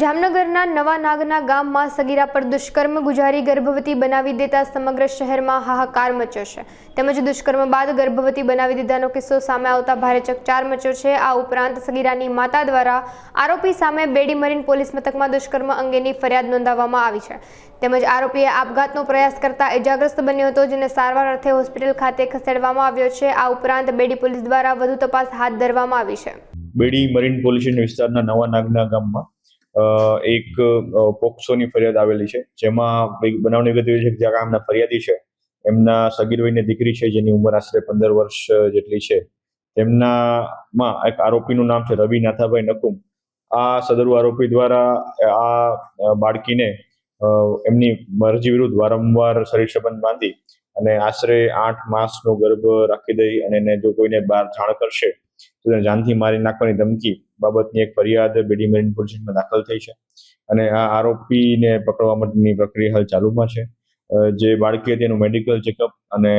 જામનગરના નવા નાગના ગામમાં સગીરા પર દુષ્કર્મ ગુજારી ગર્ભવતી બનાવી દેતા સમગ્ર શહેરમાં હાહાકાર મચ્યો છે. તેમજ દુષ્કર્મ બાદ ગર્ભવતી બનાવી દીધાનો કિસ્સો સામે આવતા ભારે ચકચાર મચ્યો છે. આ ઉપરાંત સગીરાની માતા દ્વારા આરોપી સામે બેડી મરીન પોલીસ મથકમાં દુષ્કર્મ અંગેની ફરિયાદ નોંધાવવામાં આવી છે. તેમજ આરોપીએ આપઘાતનો પ્રયાસ કરતા ઇજાગ્રસ્ત બન્યો હતો, જેને સારવાર અર્થે હોસ્પિટલ ખાતે ખસેડવામાં આવ્યો છે. આ ઉપરાંત બેડી પોલીસ દ્વારા વધુ તપાસ હાથ ધરવામાં આવી છે. બેડી મરીન પોલીસ વિસ્તારના નવા નાગના ગામમાં એક પોક્સોની ફરિયાદ આવેલી છે, જેમાં બનાવની વિગત એવી છે કે જ્યાં ગામના ફરિયાદી છે એમના સગીર વયની દીકરી છે, જેની ઉંમર આશરે 15 વર્ષ જેટલી છે. તેમનામાં એક આરોપીનું નામ છે રવિ નાથાભાઈ નકુમ. આ સદરુ આરોપી દ્વારા આ બાળકીને એમની મરજી વિરુદ્ધ વારંવાર શરીર સંબંધ બાંધી અને આશરે 8 માસનો ગર્ભ રાખી દઈ અને એને જો કોઈને બહાર જાણ કરશે તો તેને જાનથી મારી નાખવાની ધમકી બાબતની એક ફરિયાદ બેડી મરીન પોલીસમાં દાખલ થઈ છે. અને આ આરોપીને પકડવા માટેની પ્રક્રિયા હાલ ચાલુમાં છે. જે બાળકી હતી એનું મેડિકલ ચેકઅપ અને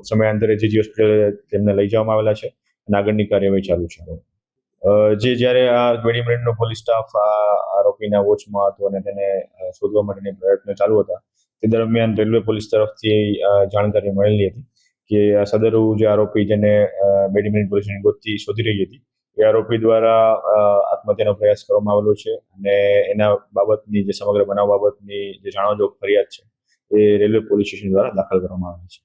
સમયાંતરે જીજી હોસ્પિટલ તેમને લઈ જવામાં આવેલા છે અને આગળની કાર્યવાહી ચાલુ છે. જ્યારે આ બેડી મરીનનો પોલીસ સ્ટાફ આ આરોપીના વોચમાં હતો અને તેને શોધવા માટેની પ્રયત્નો ચાલુ હતા, તે દરમિયાન રેલવે પોલીસ તરફથી જાણકારી મળેલી હતી કે આ સદરુ જે આરોપી જેને બેડી મરીન પોલીસની ગોતી શોધી રહી હતી એ આરોપી દ્વારા આત્મહત્યાનો પ્રયાસ કરવામાં આવેલો છે અને એના બાબતની જે સમગ્ર બનાવ બાબતની જે જાણવાજોગ ફરિયાદ છે એ રેલવે પોલીસ સ્ટેશન દ્વારા દાખલ કરવામાં આવી છે.